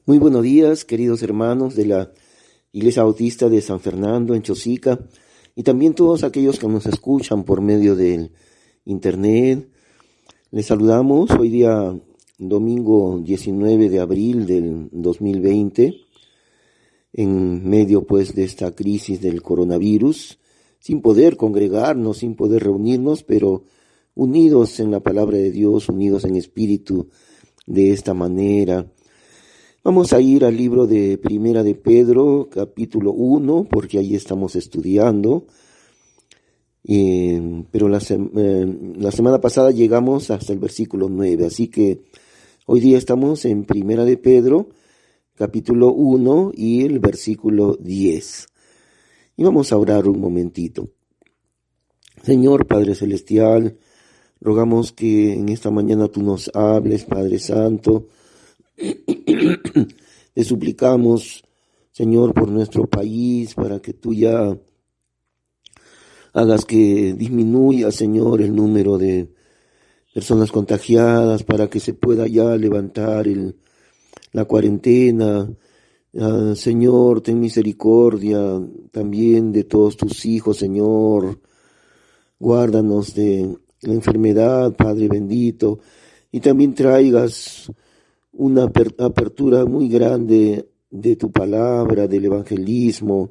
Muy buenos días, queridos hermanos de la Iglesia Bautista de San Fernando en Chosica y también todos aquellos que nos escuchan por medio del internet. Les saludamos hoy día domingo 19 de abril del 2020, en medio pues de esta crisis del coronavirus, sin poder congregarnos, sin poder reunirnos, pero unidos en la palabra de Dios, unidos en espíritu de esta manera. Vamos a ir al libro de Primera de Pedro, capítulo 1, porque ahí estamos estudiando. Pero la semana pasada llegamos hasta el versículo 9, así que hoy día estamos en Primera de Pedro, capítulo 1 y el versículo 10. Y vamos a orar un momentito. Señor Padre Celestial, rogamos que en esta mañana tú nos hables, Padre Santo. Te suplicamos, Señor, por nuestro país, para que tú ya hagas que disminuya, Señor, el número de personas contagiadas, para que se pueda ya levantar la cuarentena. Señor, ten misericordia también de todos tus hijos, Señor. Guárdanos de la enfermedad, Padre bendito, y también traigas una apertura muy grande de tu palabra, del evangelismo,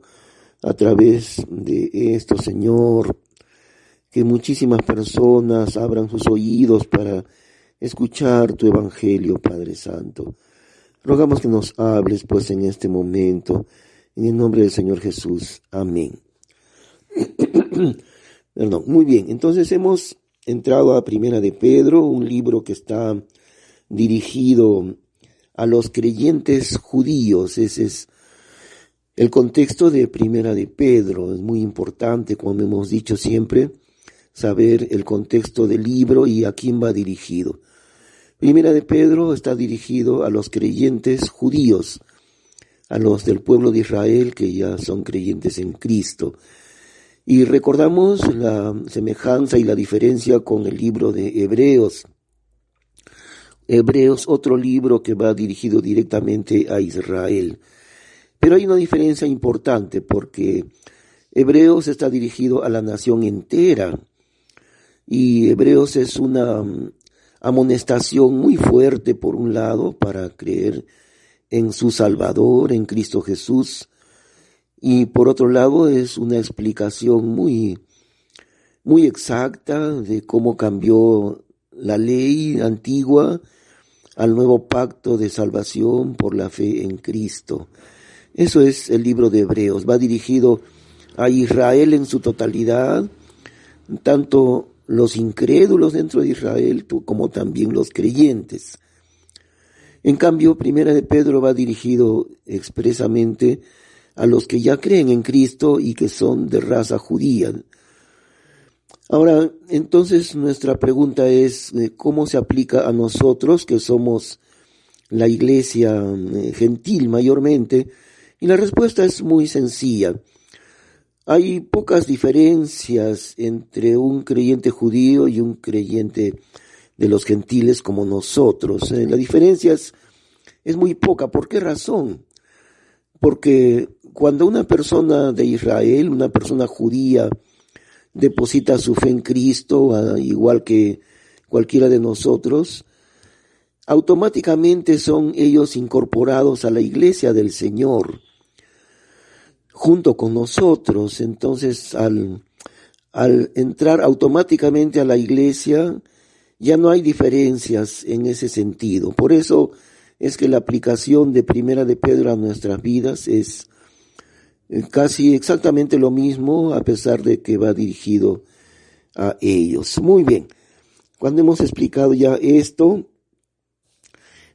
a través de esto, Señor, que muchísimas personas abran sus oídos para escuchar tu evangelio, Padre Santo. Rogamos que nos hables, pues, en este momento, en el nombre del Señor Jesús. Amén. Perdón. Muy bien, entonces hemos entrado a Primera de Pedro, un libro que está dirigido a los creyentes judíos. Ese es el contexto de Primera de Pedro. Es muy importante, como hemos dicho siempre, saber el contexto del libro y a quién va dirigido. Primera de Pedro está dirigido a los creyentes judíos, a los del pueblo de Israel que ya son creyentes en Cristo. Y recordamos la semejanza y la diferencia con el libro de Hebreos. Hebreos, otro libro que va dirigido directamente a Israel. Pero hay una diferencia importante porque Hebreos está dirigido a la nación entera y Hebreos es una amonestación muy fuerte, por un lado, para creer en su Salvador, en Cristo Jesús, y por otro lado es una explicación muy exacta de cómo cambió la ley antigua al nuevo pacto de salvación por la fe en Cristo. Eso es el libro de Hebreos. Va dirigido a Israel en su totalidad, tanto los incrédulos dentro de Israel como también los creyentes. En cambio, Primera de Pedro va dirigido expresamente a los que ya creen en Cristo y que son de raza judía. Ahora, entonces nuestra pregunta es, ¿cómo se aplica a nosotros que somos la iglesia gentil mayormente? Y la respuesta es muy sencilla. Hay pocas diferencias entre un creyente judío y un creyente de los gentiles como nosotros. La diferencia es muy poca. ¿Por qué razón? Porque cuando una persona de Israel, una persona judía, deposita su fe en Cristo, igual que cualquiera de nosotros, automáticamente son ellos incorporados a la iglesia del Señor, junto con nosotros. Entonces, al entrar automáticamente a la iglesia, ya no hay diferencias en ese sentido. Por eso es que la aplicación de Primera de Pedro a nuestras vidas es casi exactamente lo mismo, a pesar de que va dirigido a ellos. Muy bien, cuando hemos explicado ya esto,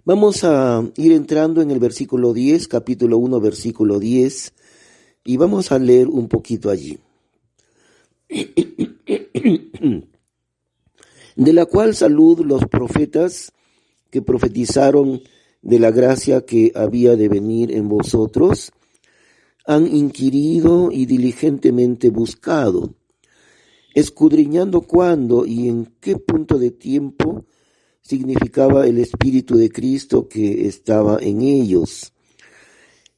vamos a ir entrando en el versículo 10, capítulo 1, versículo 10, y vamos a leer un poquito allí. De la cual salud los profetas que profetizaron de la gracia que había de venir en vosotros, han inquirido y diligentemente buscado, escudriñando cuándo y en qué punto de tiempo significaba el Espíritu de Cristo que estaba en ellos,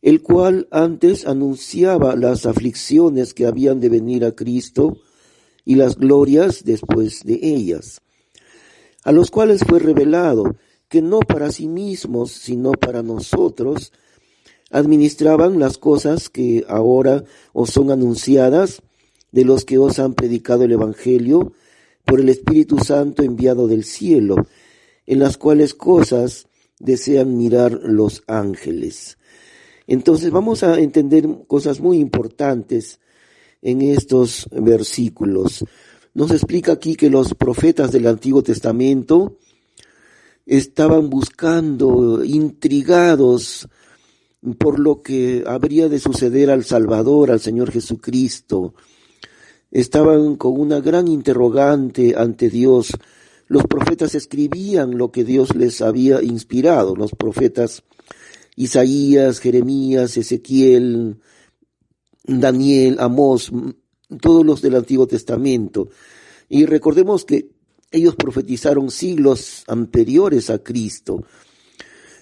el cual antes anunciaba las aflicciones que habían de venir a Cristo y las glorias después de ellas, a los cuales fue revelado que no para sí mismos, sino para nosotros, administraban las cosas que ahora os son anunciadas de los que os han predicado el Evangelio por el Espíritu Santo enviado del cielo, en las cuales cosas desean mirar los ángeles. Entonces vamos a entender cosas muy importantes en estos versículos. Nos explica aquí que los profetas del Antiguo Testamento estaban buscando, intrigados por lo que habría de suceder al Salvador, al Señor Jesucristo. Estaban con una gran interrogante ante Dios. Los profetas escribían lo que Dios les había inspirado, los profetas Isaías, Jeremías, Ezequiel, Daniel, Amós, todos los del Antiguo Testamento. Y recordemos que ellos profetizaron siglos anteriores a Cristo.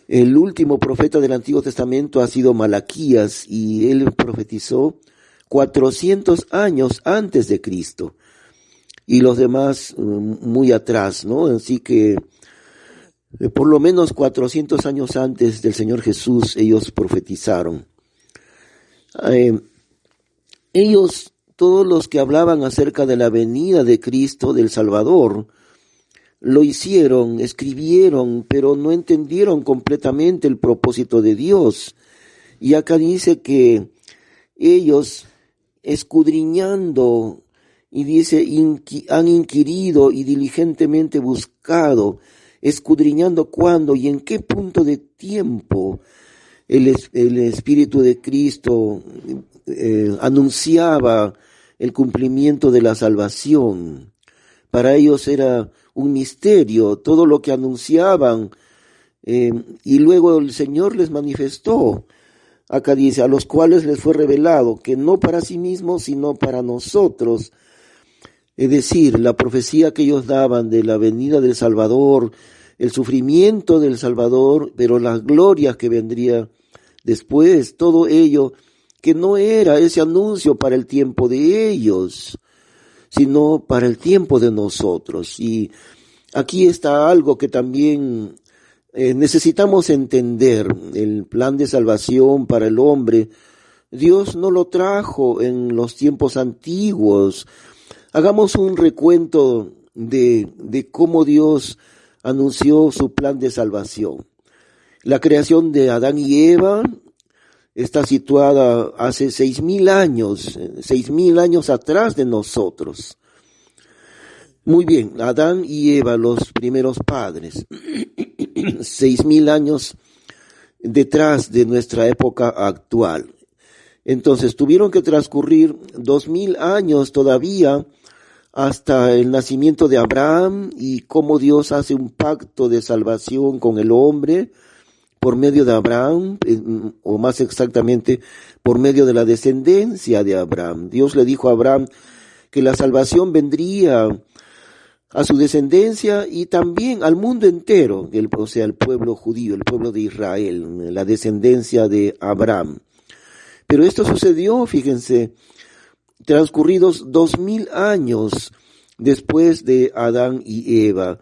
El último profeta del Antiguo Testamento ha sido Malaquías, y él profetizó 400 años antes de Cristo. Y los demás muy atrás, ¿no? Así que por lo menos 400 años antes del Señor Jesús ellos profetizaron. Ellos, todos los que hablaban acerca de la venida de Cristo, del Salvador, lo hicieron, escribieron, pero no entendieron completamente el propósito de Dios. Y acá dice que ellos, escudriñando, y dice, han inquirido y diligentemente buscado, escudriñando cuándo y en qué punto de tiempo el Espíritu de Cristo anunciaba el cumplimiento de la salvación. Para ellos era un misterio todo lo que anunciaban, y luego el Señor les manifestó. Acá dice, a los cuales les fue revelado que no para sí mismos, sino para nosotros. Es decir, la profecía que ellos daban de la venida del Salvador, el sufrimiento del Salvador, pero las glorias que vendría después, todo ello, que no era ese anuncio para el tiempo de ellos, sino para el tiempo de nosotros. Y aquí está algo que también necesitamos entender. El plan de salvación para el hombre, Dios no lo trajo en los tiempos antiguos. Hagamos un recuento de cómo Dios anunció su plan de salvación. La creación de Adán y Eva está situada hace 6,000 años atrás de nosotros. Muy bien, Adán y Eva, los primeros padres, 6,000 años detrás de nuestra época actual. Entonces tuvieron que transcurrir 2,000 años todavía hasta el nacimiento de Abraham, y cómo Dios hace un pacto de salvación con el hombre por medio de Abraham, o más exactamente por medio de la descendencia de Abraham. Dios le dijo a Abraham que la salvación vendría a su descendencia y también al mundo entero, o sea, el pueblo judío, el pueblo de Israel, la descendencia de Abraham. Pero esto sucedió, fíjense, transcurridos 2,000 años después de Adán y Eva.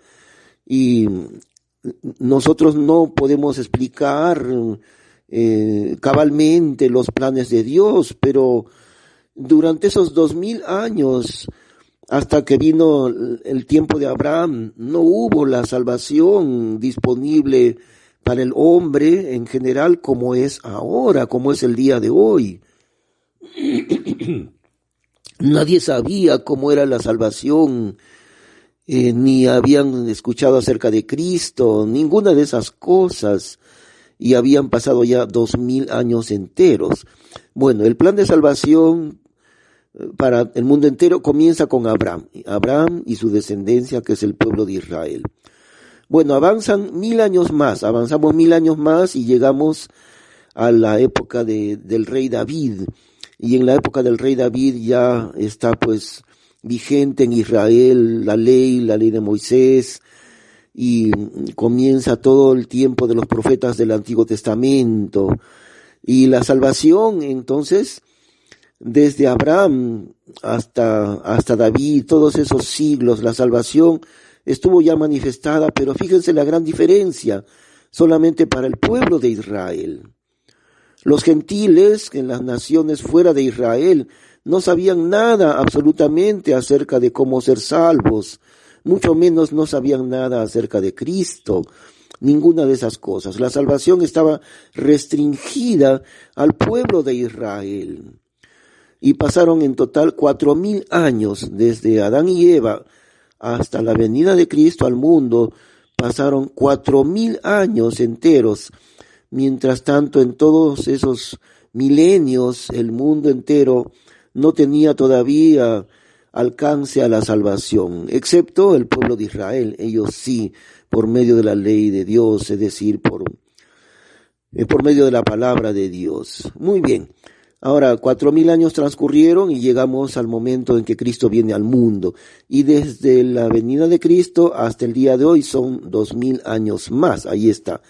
Y nosotros no podemos explicar cabalmente los planes de Dios, pero durante esos 2,000 años, hasta que vino el tiempo de Abraham, no hubo la salvación disponible para el hombre en general como es ahora, como es el día de hoy. Nadie sabía cómo era la salvación, ni habían escuchado acerca de Cristo, ninguna de esas cosas, y habían pasado ya 2,000 años enteros. Bueno, el plan de salvación para el mundo entero comienza con Abraham y su descendencia, que es el pueblo de Israel. Bueno, avanzamos 1,000 años más y llegamos a la época del rey David. Y en la época del rey David ya está pues vigente en Israel la ley de Moisés, y comienza todo el tiempo de los profetas del Antiguo Testamento. Y la salvación, entonces, desde Abraham hasta David, todos esos siglos, la salvación estuvo ya manifestada, pero fíjense la gran diferencia, solamente para el pueblo de Israel. Los gentiles en las naciones fuera de Israel no sabían nada absolutamente acerca de cómo ser salvos, mucho menos no sabían nada acerca de Cristo, ninguna de esas cosas. La salvación estaba restringida al pueblo de Israel. Y pasaron en total 4,000 años, desde Adán y Eva hasta la venida de Cristo al mundo, pasaron 4,000 años enteros. Mientras tanto, en todos esos milenios, el mundo entero no tenía todavía alcance a la salvación, excepto el pueblo de Israel. Ellos sí, por medio de la ley de Dios, es decir, por medio de la palabra de Dios. Muy bien. Ahora, 4,000 años transcurrieron y llegamos al momento en que Cristo viene al mundo. Y desde la venida de Cristo hasta el día de hoy son 2,000 años más. Ahí está.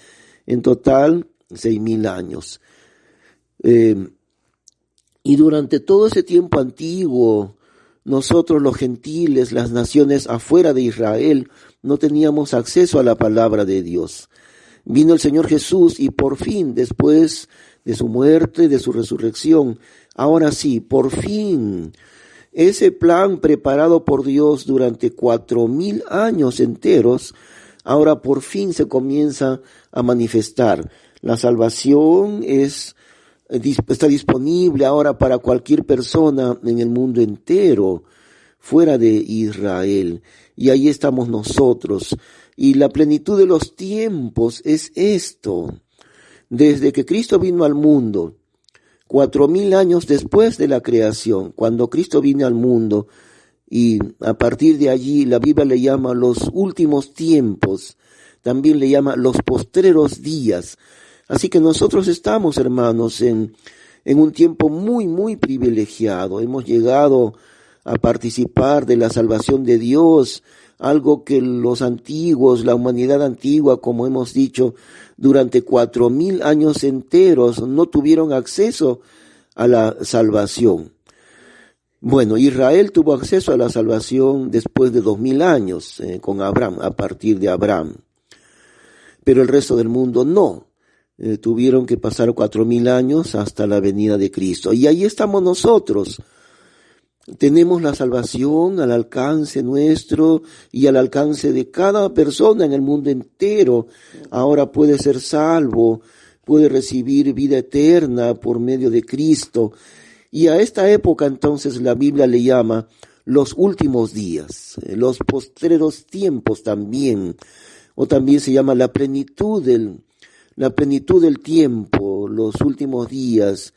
En total, 6,000 años. Y durante todo ese tiempo antiguo, nosotros los gentiles, las naciones afuera de Israel, no teníamos acceso a la palabra de Dios. Vino el Señor Jesús y por fin, después de su muerte, de su resurrección, ahora sí, por fin, ese plan preparado por Dios durante 4,000 años enteros, ahora por fin se comienza a manifestar. La salvación está disponible ahora para cualquier persona en el mundo entero, fuera de Israel. Y ahí estamos nosotros. Y la plenitud de los tiempos es esto. Desde que Cristo vino al mundo, 4,000 años después de la creación, cuando Cristo vino al mundo, y a partir de allí la Biblia le llama los últimos tiempos, también le llama los postreros días. Así que nosotros estamos, hermanos, en un tiempo muy, muy privilegiado. Hemos llegado a participar de la salvación de Dios, algo que los antiguos, la humanidad antigua, como hemos dicho, durante 4,000 años enteros no tuvieron acceso a la salvación. Bueno, Israel tuvo acceso a la salvación después de 2,000 años, con Abraham, a partir de Abraham. Pero el resto del mundo no. Tuvieron que pasar 4,000 años hasta la venida de Cristo. Y ahí estamos nosotros. Tenemos la salvación al alcance nuestro y al alcance de cada persona en el mundo entero. Ahora puede ser salvo, puede recibir vida eterna por medio de Cristo. Y a esta época entonces la Biblia le llama los últimos días, los postreros tiempos también, o también se llama la plenitud del tiempo, los últimos días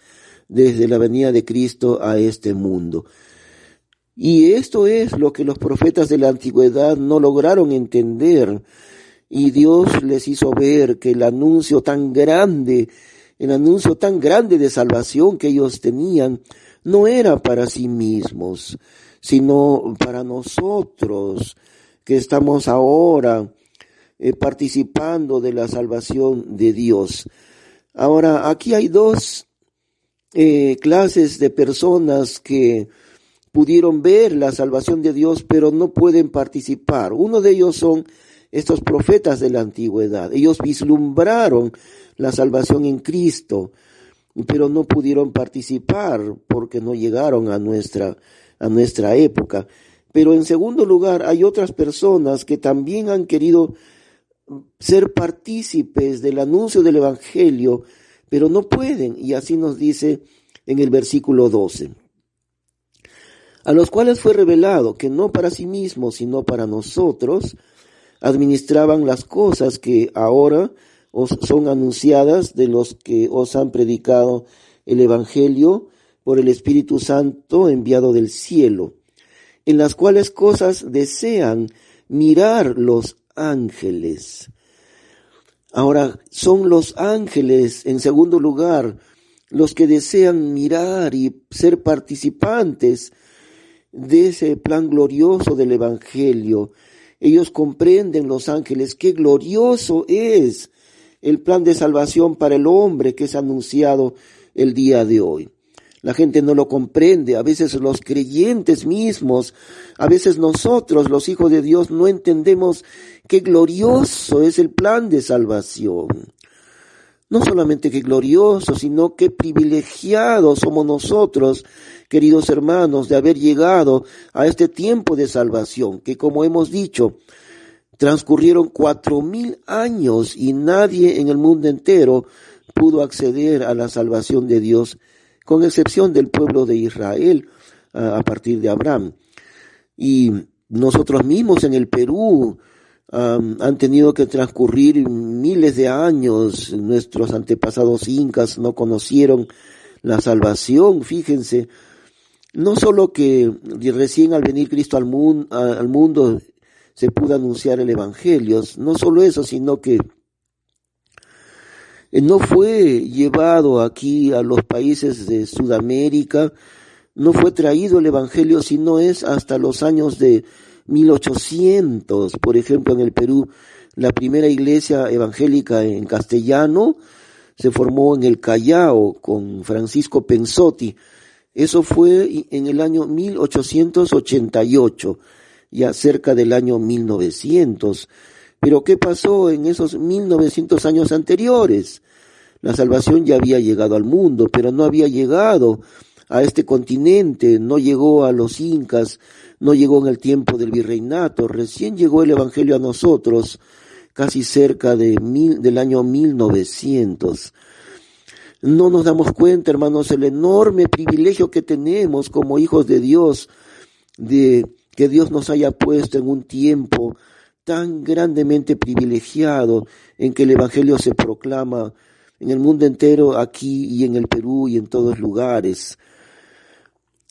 desde la venida de Cristo a este mundo. Y esto es lo que los profetas de la antigüedad no lograron entender, y Dios les hizo ver que el anuncio tan grande de salvación que ellos tenían no era para sí mismos, sino para nosotros que estamos ahora participando de la salvación de Dios. Ahora, aquí hay dos clases de personas que pudieron ver la salvación de Dios, pero no pueden participar. Uno de ellos son estos profetas de la antigüedad. Ellos vislumbraron la salvación en Cristo, pero no pudieron participar porque no llegaron a nuestra época. Pero en segundo lugar, hay otras personas que también han querido ser partícipes del anuncio del Evangelio, pero no pueden, y así nos dice en el versículo 12. A los cuales fue revelado que no para sí mismos, sino para nosotros, administraban las cosas que ahora os son anunciadas de los que os han predicado el Evangelio por el Espíritu Santo enviado del cielo, en las cuales cosas desean mirar los ángeles. Ahora, son los ángeles, en segundo lugar, los que desean mirar y ser participantes de ese plan glorioso del Evangelio. Ellos comprenden, los ángeles, qué glorioso es el plan de salvación para el hombre que es anunciado el día de hoy. La gente no lo comprende, a veces los creyentes mismos, a veces nosotros, los hijos de Dios, no entendemos qué glorioso es el plan de salvación. No solamente qué glorioso, sino qué privilegiados somos nosotros, queridos hermanos, de haber llegado a este tiempo de salvación, que como hemos dicho, transcurrieron 4000 años y nadie en el mundo entero pudo acceder a la salvación de Dios, con excepción del pueblo de Israel a partir de Abraham. Y nosotros mismos en el Perú han tenido que transcurrir miles de años. Nuestros antepasados incas no conocieron la salvación. Fíjense, no solo que recién al venir Cristo al mundo se pudo anunciar el Evangelio, no solo eso, sino que no fue llevado aquí a los países de Sudamérica, no fue traído el Evangelio, sino es hasta los años de 1800. Por ejemplo, en el Perú, la primera iglesia evangélica en castellano se formó en el Callao con Francisco Pensotti. Eso fue en el año 1888, ya cerca del año 1900. Pero ¿qué pasó en esos 1900 años anteriores? La salvación ya había llegado al mundo, pero no había llegado a este continente, no llegó a los incas, no llegó en el tiempo del virreinato. Recién llegó el Evangelio a nosotros, casi cerca del año 1900. No nos damos cuenta, hermanos, el enorme privilegio que tenemos como hijos de Dios, de que Dios nos haya puesto en un tiempo tan grandemente privilegiado en que el Evangelio se proclama en el mundo entero, aquí y en el Perú y en todos lugares.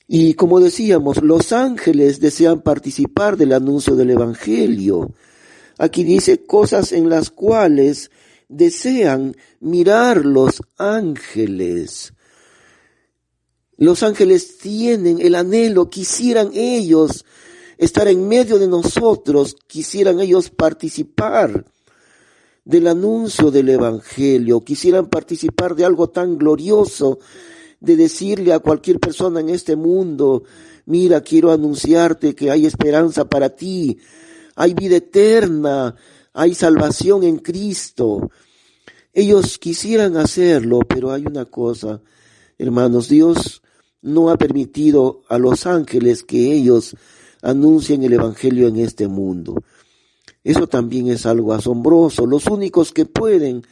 Y como decíamos, los ángeles desean participar del anuncio del Evangelio. Aquí dice cosas en las cuales desean mirar los ángeles. Los ángeles tienen el anhelo, quisieran ellos estar en medio de nosotros, quisieran ellos participar del anuncio del Evangelio, quisieran participar de algo tan glorioso, de decirle a cualquier persona en este mundo, mira, quiero anunciarte que hay esperanza para ti, hay vida eterna, hay salvación en Cristo. Ellos quisieran hacerlo, pero hay una cosa, hermanos, Dios no ha permitido a los ángeles que ellos anuncien el Evangelio en este mundo. Eso también es algo asombroso. Los únicos que pueden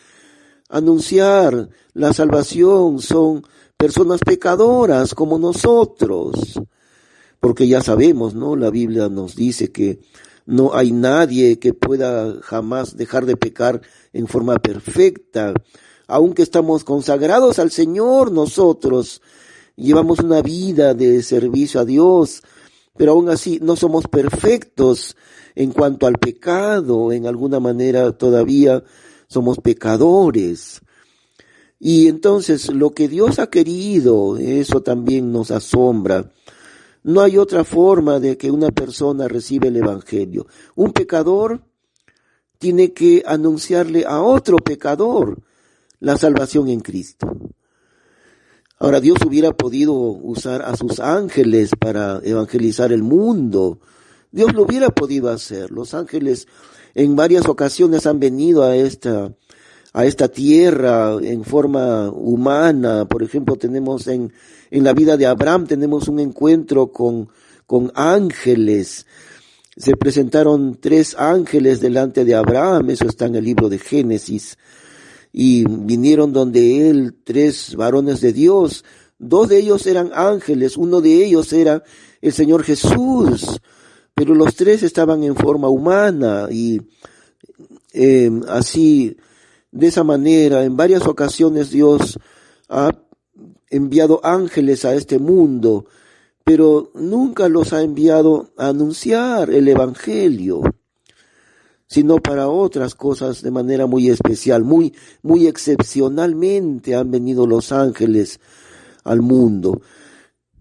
anunciar la salvación son personas pecadoras como nosotros. Porque ya sabemos, ¿no? La Biblia nos dice que no hay nadie que pueda jamás dejar de pecar en forma perfecta. Aunque estamos consagrados al Señor, nosotros llevamos una vida de servicio a Dios, pero aún así no somos perfectos en cuanto al pecado. En alguna manera todavía somos pecadores. Y entonces lo que Dios ha querido, eso también nos asombra. No hay otra forma de que una persona reciba el Evangelio. Un pecador tiene que anunciarle a otro pecador la salvación en Cristo. Ahora, Dios hubiera podido usar a sus ángeles para evangelizar el mundo. Dios lo hubiera podido hacer. Los ángeles en varias ocasiones han venido a esta tierra en forma humana. Por ejemplo, tenemos en la vida de Abraham, tenemos un encuentro con ángeles. Se presentaron 3 ángeles delante de Abraham, eso está en el libro de Génesis. Y vinieron donde él 3 varones de Dios. 2 de ellos eran ángeles, uno de ellos era el Señor Jesús. Pero los 3 estaban en forma humana y así, de esa manera, en varias ocasiones Dios ha enviado ángeles a este mundo, pero nunca los ha enviado a anunciar el Evangelio, sino para otras cosas de manera muy especial, muy excepcionalmente han venido los ángeles al mundo.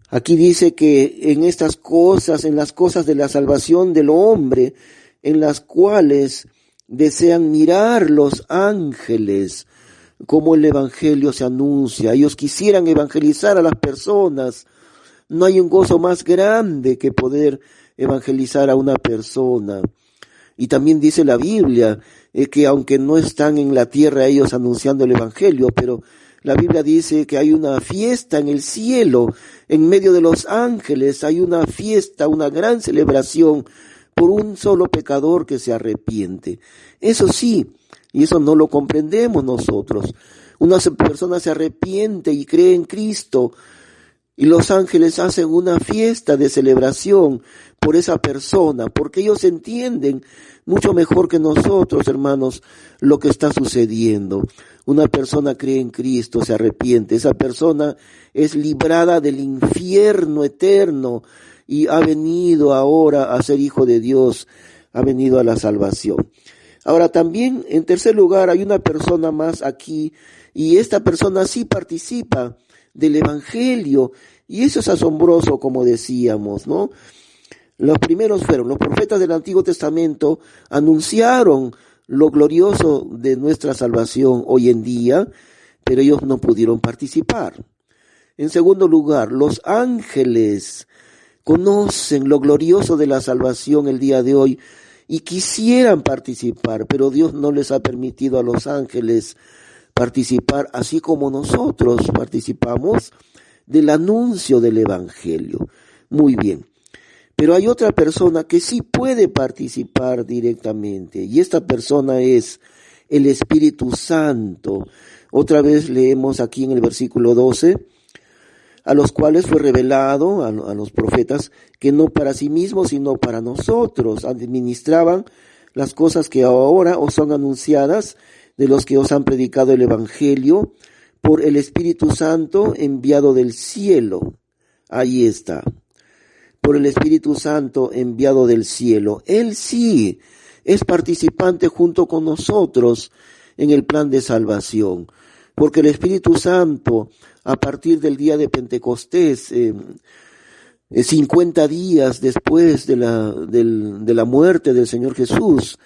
Aquí dice que en estas cosas, en las cosas de la salvación del hombre, en las cuales desean mirar los ángeles, cómo el evangelio se anuncia. Ellos quisieran evangelizar a las personas. No hay un gozo más grande que poder evangelizar a una persona. Y también dice la Biblia que aunque no están en la tierra ellos anunciando el evangelio, pero la Biblia dice que hay una fiesta en el cielo, en medio de los ángeles hay una fiesta, una gran celebración por un solo pecador que se arrepiente. Eso sí, y eso no lo comprendemos nosotros. Una persona se arrepiente y cree en Cristo, y los ángeles hacen una fiesta de celebración por esa persona, porque ellos entienden mucho mejor que nosotros, hermanos, lo que está sucediendo. Una persona cree en Cristo, se arrepiente, esa persona es librada del infierno eterno y ha venido ahora a ser hijo de Dios, ha venido a la salvación. Ahora también, en tercer lugar, hay una persona más aquí, y esta persona sí participa del evangelio, y eso es asombroso, como decíamos, ¿no? Los primeros fueron los profetas del Antiguo Testamento, anunciaron lo glorioso de nuestra salvación hoy en día, pero ellos no pudieron participar. En segundo lugar, los ángeles conocen lo glorioso de la salvación el día de hoy y quisieran participar, pero Dios no les ha permitido a los ángeles participar, así como nosotros participamos del anuncio del evangelio. Muy bien. Pero hay otra persona que sí puede participar directamente, y esta persona es el Espíritu Santo. Otra vez leemos aquí en el versículo 12, a los cuales fue revelado a los profetas que no para sí mismos, sino para nosotros administraban las cosas que ahora os son anunciadas de los que os han predicado el Evangelio por el Espíritu Santo enviado del cielo. Ahí está. Por el Espíritu Santo enviado del cielo. Él sí es participante junto con nosotros en el plan de salvación, porque el Espíritu Santo, a partir del día de Pentecostés, 50 días después de la muerte del Señor Jesús,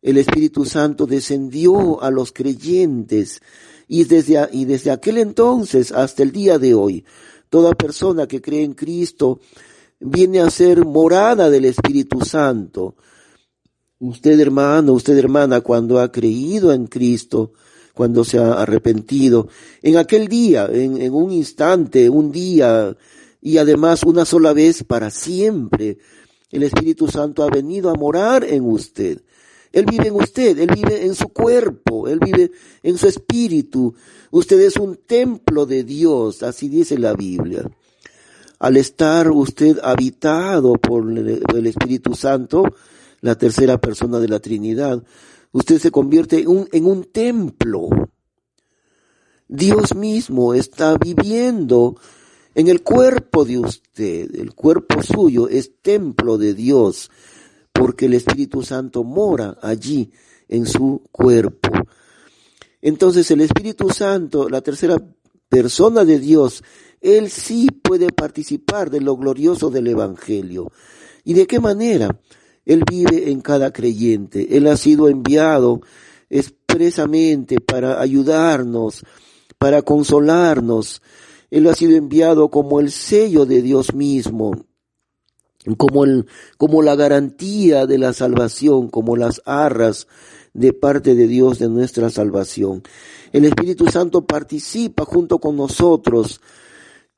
el Espíritu Santo descendió a los creyentes, y desde aquel entonces hasta el día de hoy, toda persona que cree en Cristo viene a ser morada del Espíritu Santo. Usted, hermano, usted, hermana, cuando ha creído en Cristo, cuando se ha arrepentido, en aquel día, en un instante, un día, y además una sola vez para siempre, el Espíritu Santo ha venido a morar en usted. Él vive en usted, Él vive en su cuerpo, Él vive en su espíritu. Usted es un templo de Dios, así dice la Biblia. Al estar usted habitado por el Espíritu Santo, la tercera persona de la Trinidad, usted se convierte en un templo. Dios mismo está viviendo en el cuerpo de usted. El cuerpo suyo es templo de Dios, porque el Espíritu Santo mora allí en su cuerpo. Entonces el Espíritu Santo, la tercera persona de Dios, Él sí puede participar de lo glorioso del Evangelio. ¿Y de qué manera? Él vive en cada creyente. Él ha sido enviado expresamente para ayudarnos, para consolarnos. Él ha sido enviado como el sello de Dios mismo, como la garantía de la salvación, como las arras de parte de Dios de nuestra salvación. El Espíritu Santo participa junto con nosotros,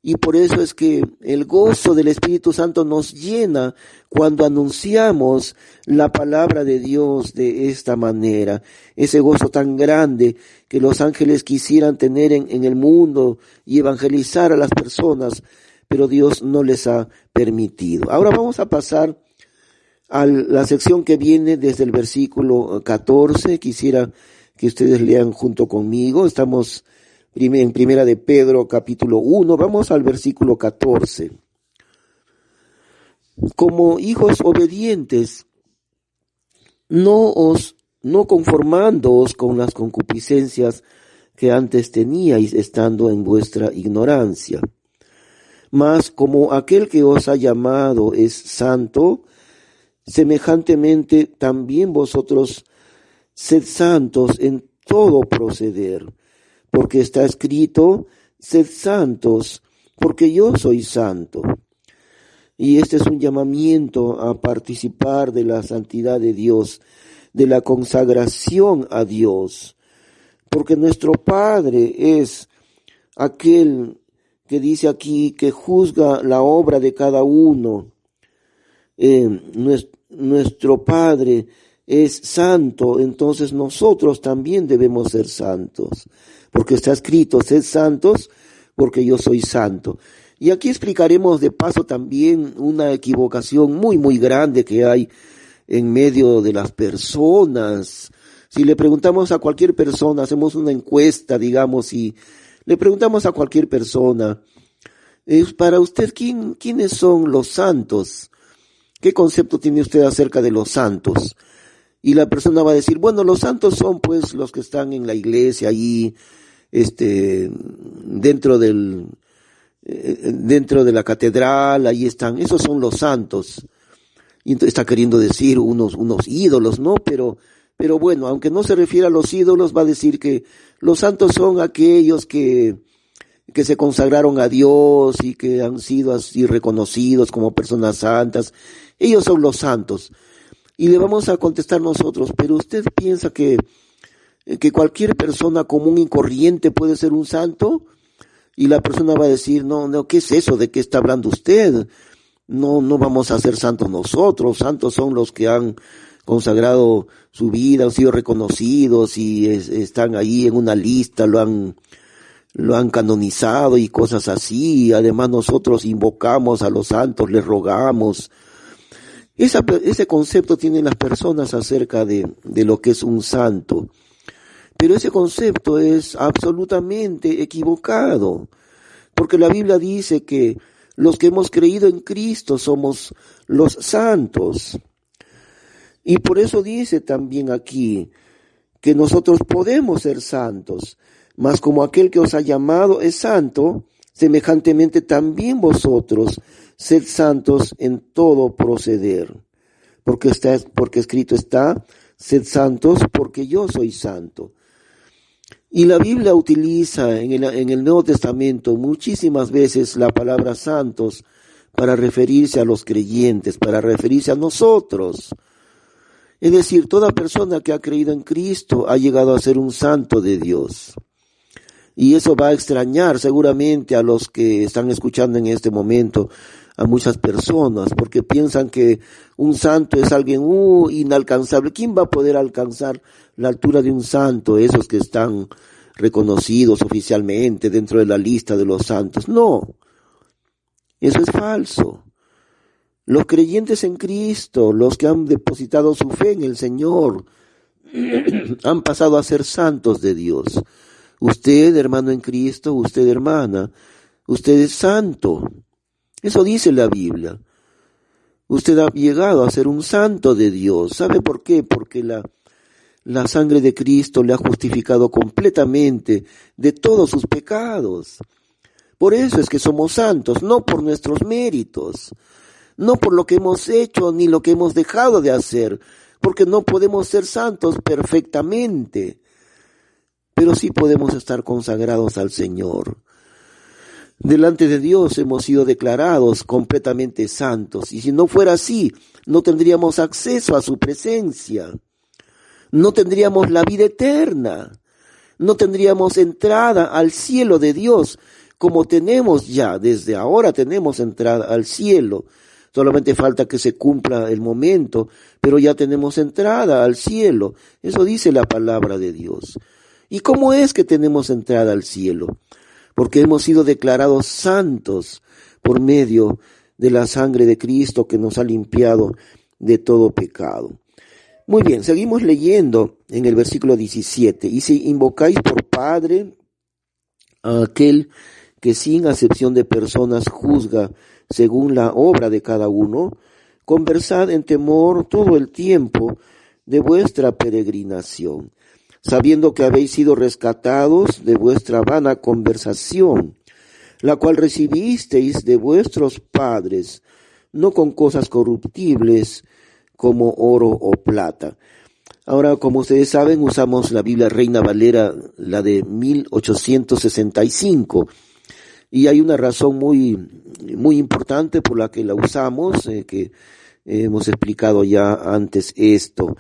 y por eso es que el gozo del Espíritu Santo nos llena cuando anunciamos la palabra de Dios de esta manera. Ese gozo tan grande que los ángeles quisieran tener en el mundo y evangelizar a las personas, pero Dios no les ha permitido. Ahora vamos a pasar a la sección que viene desde el versículo 14. Quisiera que ustedes lean junto conmigo. Estamos en Primera de Pedro, capítulo 1. Vamos al versículo 14. Como hijos obedientes, no conformándoos con las concupiscencias que antes teníais estando en vuestra ignorancia. Mas como aquel que os ha llamado es santo, semejantemente también vosotros sed santos en todo proceder, porque está escrito, sed santos, porque yo soy santo. Y este es un llamamiento a participar de la santidad de Dios, de la consagración a Dios, porque nuestro Padre es aquel que dice aquí que juzga la obra de cada uno. Nuestro Padre es santo, entonces nosotros también debemos ser santos, porque está escrito, sed santos, porque yo soy santo. Y aquí explicaremos de paso también una equivocación muy, muy grande que hay en medio de las personas. Si le preguntamos a cualquier persona, hacemos una encuesta, digamos, y le preguntamos a cualquier persona, para usted, ¿quiénes son los santos? ¿Qué concepto tiene usted acerca de los santos? Y la persona va a decir, bueno, los santos son pues los que están en la iglesia, ahí, dentro de la catedral, ahí están, esos son los santos. Y entonces está queriendo decir unos ídolos, ¿no? Pero bueno, aunque no se refiere a los ídolos, va a decir que los santos son aquellos que se consagraron a Dios y que han sido así reconocidos como personas santas. Ellos son los santos. Y le vamos a contestar nosotros, pero usted piensa que cualquier persona común y corriente puede ser un santo? Y la persona va a decir, no, ¿qué es eso? ¿De qué está hablando usted? No vamos a ser santos nosotros. Santos son los que han consagrado su vida, han sido reconocidos y están ahí en una lista, lo han canonizado y cosas así. Además nosotros invocamos a los santos, les rogamos. Ese concepto tienen las personas acerca de lo que es un santo. Pero ese concepto es absolutamente equivocado, porque la Biblia dice que los que hemos creído en Cristo somos los santos. Y por eso dice también aquí que nosotros podemos ser santos, mas como aquel que os ha llamado es santo, semejantemente también vosotros sed santos en todo proceder. Porque escrito está, sed santos porque yo soy santo. Y la Biblia utiliza en el Nuevo Testamento muchísimas veces la palabra santos para referirse a los creyentes, para referirse a nosotros. Es decir, toda persona que ha creído en Cristo ha llegado a ser un santo de Dios. Y eso va a extrañar seguramente a los que están escuchando en este momento, a muchas personas, porque piensan que un santo es alguien inalcanzable. ¿Quién va a poder alcanzar la altura de un santo? Esos que están reconocidos oficialmente dentro de la lista de los santos. No, eso es falso. Los creyentes en Cristo, los que han depositado su fe en el Señor, han pasado a ser santos de Dios. Usted, hermano en Cristo, usted, hermana, usted es santo. Eso dice la Biblia. Usted ha llegado a ser un santo de Dios. ¿Sabe por qué? Porque la sangre de Cristo le ha justificado completamente de todos sus pecados. Por eso es que somos santos, no por nuestros méritos, no por lo que hemos hecho ni lo que hemos dejado de hacer, porque no podemos ser santos perfectamente, pero sí podemos estar consagrados al Señor. Delante de Dios hemos sido declarados completamente santos, y si no fuera así, no tendríamos acceso a su presencia, no tendríamos la vida eterna, no tendríamos entrada al cielo de Dios, como tenemos ya, desde ahora tenemos entrada al cielo. Solamente falta que se cumpla el momento, pero ya tenemos entrada al cielo. Eso dice la palabra de Dios. ¿Y cómo es que tenemos entrada al cielo? Porque hemos sido declarados santos por medio de la sangre de Cristo que nos ha limpiado de todo pecado. Muy bien, seguimos leyendo en el versículo 17. Y si invocáis por Padre a aquel que sin acepción de personas juzga según la obra de cada uno, conversad en temor todo el tiempo de vuestra peregrinación, sabiendo que habéis sido rescatados de vuestra vana conversación, la cual recibisteis de vuestros padres, no con cosas corruptibles, como oro o plata. Ahora, como ustedes saben, usamos la Biblia Reina Valera, la de 1865, y hay una razón muy importante por la que la usamos, que hemos explicado ya antes esto.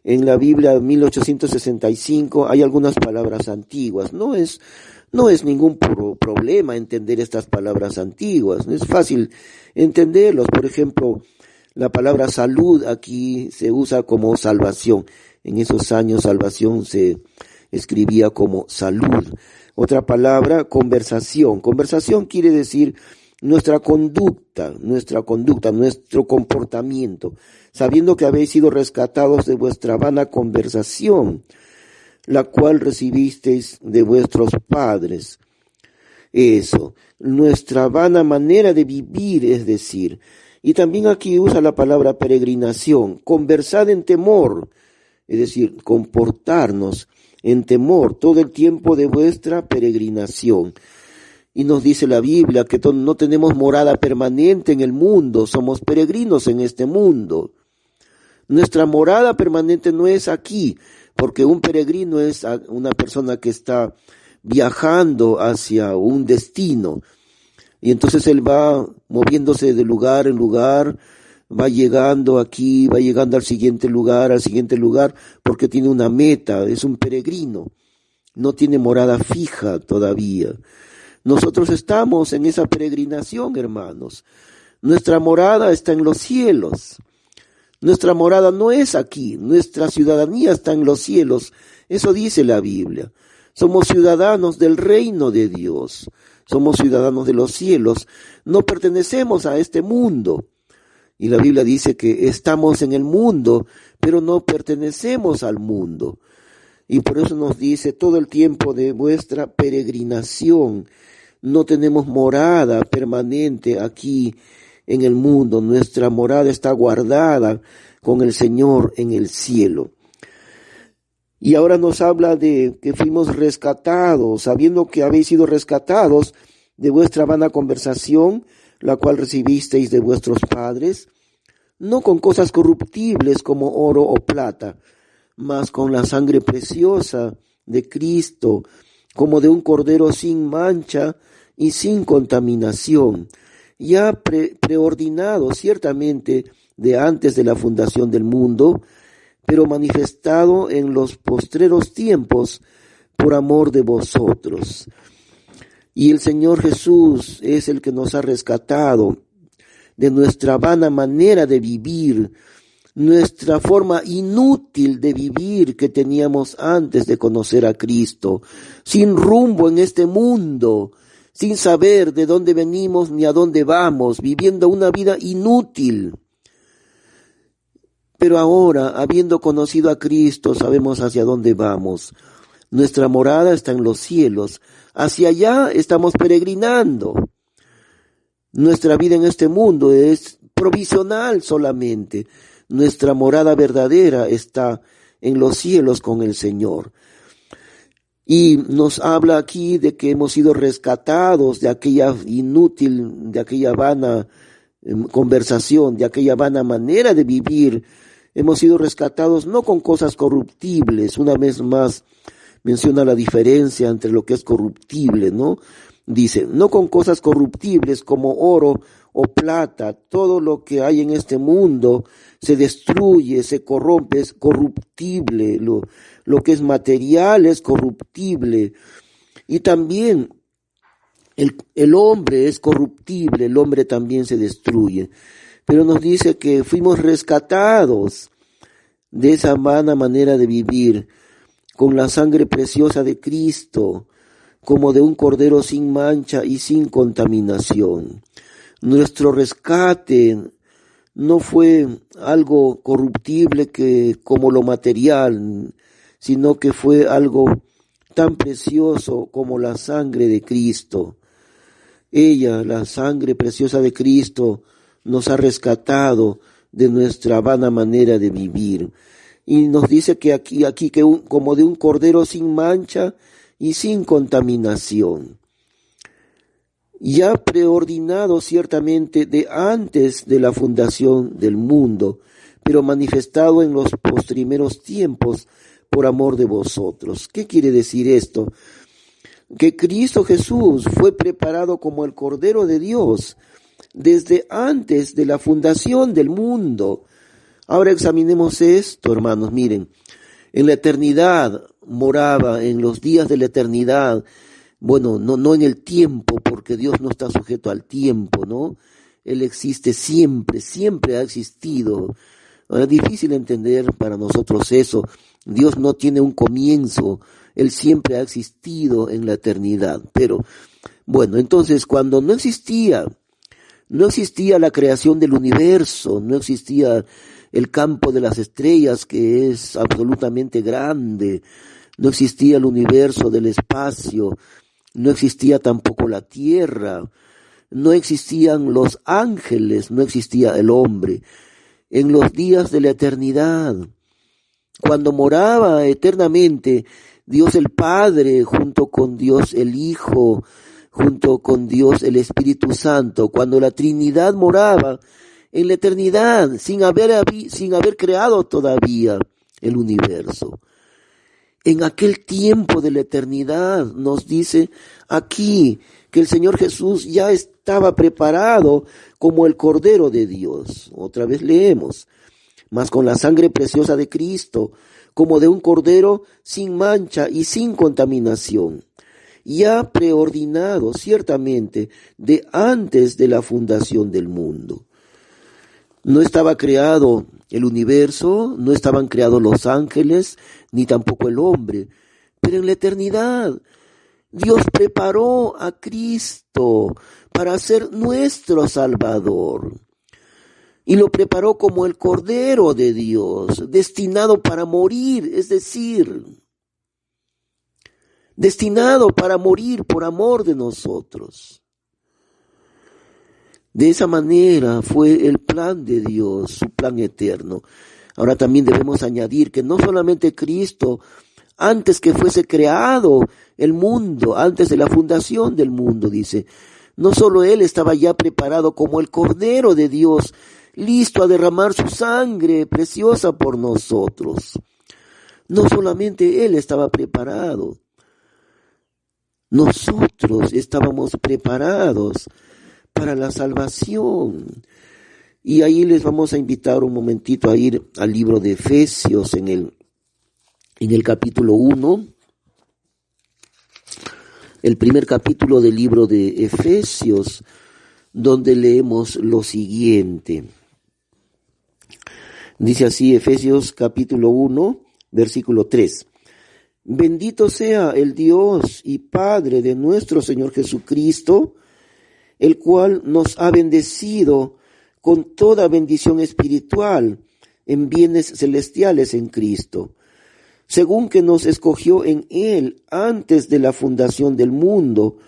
En la Biblia 1865 hay algunas palabras antiguas. No es ningún problema entender estas palabras antiguas. Es fácil entenderlos. Por ejemplo, la palabra salud aquí se usa como salvación. En esos años salvación se escribía como salud. Otra palabra, conversación. Conversación quiere decir nuestra conducta, nuestro comportamiento, sabiendo que habéis sido rescatados de vuestra vana conversación, la cual recibisteis de vuestros padres. Eso, nuestra vana manera de vivir, es decir. Y también aquí usa la palabra peregrinación, conversad en temor, es decir, comportarnos en temor todo el tiempo de vuestra peregrinación. Y nos dice la Biblia que no tenemos morada permanente en el mundo, somos peregrinos en este mundo. Nuestra morada permanente no es aquí, porque un peregrino es una persona que está viajando hacia un destino. Y entonces él va moviéndose de lugar en lugar, va llegando aquí, va llegando al siguiente lugar, porque tiene una meta, es un peregrino, no tiene morada fija todavía. Nosotros estamos en esa peregrinación, hermanos. Nuestra morada está en los cielos. Nuestra morada no es aquí, nuestra ciudadanía está en los cielos. Eso dice la Biblia. Somos ciudadanos del reino de Dios. Somos ciudadanos de los cielos. No pertenecemos a este mundo. Y la Biblia dice que estamos en el mundo, pero no pertenecemos al mundo. Y por eso nos dice todo el tiempo de vuestra peregrinación. No tenemos morada permanente aquí en el mundo. Nuestra morada está guardada con el Señor en el cielo. Y ahora nos habla de que fuimos rescatados, sabiendo que habéis sido rescatados de vuestra vana conversación, la cual recibisteis de vuestros padres, no con cosas corruptibles como oro o plata, mas con la sangre preciosa de Cristo, como de un cordero sin mancha y sin contaminación, ya preordinado ciertamente de antes de la fundación del mundo, pero manifestado en los postreros tiempos por amor de vosotros. Y el Señor Jesús es el que nos ha rescatado de nuestra vana manera de vivir, nuestra forma inútil de vivir que teníamos antes de conocer a Cristo, sin rumbo en este mundo, sin saber de dónde venimos ni a dónde vamos, viviendo una vida inútil. Pero ahora, habiendo conocido a Cristo, sabemos hacia dónde vamos. Nuestra morada está en los cielos. Hacia allá estamos peregrinando. Nuestra vida en este mundo es provisional solamente. Nuestra morada verdadera está en los cielos con el Señor. Y nos habla aquí de que hemos sido rescatados de aquella inútil, de aquella vana conversación, de aquella vana manera de vivir. Hemos sido rescatados no con cosas corruptibles. Una vez más menciona la diferencia entre lo que es corruptible, ¿no? Dice, no con cosas corruptibles como oro o plata. Todo lo que hay en este mundo se destruye, se corrompe, es corruptible. Lo que es material es corruptible. Y también el hombre es corruptible, el hombre también se destruye. Pero nos dice que fuimos rescatados de esa vana manera de vivir con la sangre preciosa de Cristo, como de un cordero sin mancha y sin contaminación. Nuestro rescate no fue algo corruptible como lo material, sino que fue algo tan precioso como la sangre de Cristo. Ella, la sangre preciosa de Cristo, nos ha rescatado de nuestra vana manera de vivir. Y nos dice que aquí como de un cordero sin mancha y sin contaminación. Ya preordinado ciertamente de antes de la fundación del mundo, pero manifestado en los postrimeros tiempos por amor de vosotros. ¿Qué quiere decir esto? Que Cristo Jesús fue preparado como el Cordero de Dios desde antes de la fundación del mundo. Ahora examinemos esto, hermanos. Miren, en la eternidad moraba, en los días de la eternidad, bueno, no en el tiempo, porque Dios no está sujeto al tiempo, ¿no? Él existe siempre, siempre ha existido. Ahora, es difícil entender para nosotros eso. Dios no tiene un comienzo, Él siempre ha existido en la eternidad. Pero, bueno, entonces cuando no existía la creación del universo, no existía el campo de las estrellas, que es absolutamente grande, no existía el universo del espacio, no existía tampoco la tierra, no existían los ángeles, no existía el hombre. En los días de la eternidad, cuando moraba eternamente Dios el Padre junto con Dios el Hijo, junto con Dios el Espíritu Santo, cuando la Trinidad moraba en la eternidad, sin haber creado todavía el universo. En aquel tiempo de la eternidad nos dice aquí que el Señor Jesús ya estaba preparado como el Cordero de Dios. Otra vez leemos, mas con la sangre preciosa de Cristo, como de un cordero sin mancha y sin contaminación, ya preordinado ciertamente de antes de la fundación del mundo. No estaba creado el universo, no estaban creados los ángeles, ni tampoco el hombre, pero en la eternidad Dios preparó a Cristo para ser nuestro Salvador. Y lo preparó como el Cordero de Dios, destinado para morir, es decir, destinado para morir por amor de nosotros. De esa manera fue el plan de Dios, su plan eterno. Ahora también debemos añadir que no solamente Cristo, antes que fuese creado el mundo, antes de la fundación del mundo, dice, no solo Él estaba ya preparado como el Cordero de Dios, listo a derramar su sangre preciosa por nosotros. No solamente Él estaba preparado, nosotros estábamos preparados para la salvación. Y ahí les vamos a invitar un momentito a ir al libro de Efesios en el capítulo 1, el primer capítulo del libro de Efesios, donde leemos lo siguiente. Dice así Efesios capítulo 1, versículo 3. Bendito sea el Dios y Padre de nuestro Señor Jesucristo, el cual nos ha bendecido con toda bendición espiritual en bienes celestiales en Cristo, según que nos escogió en Él antes de la fundación del mundo,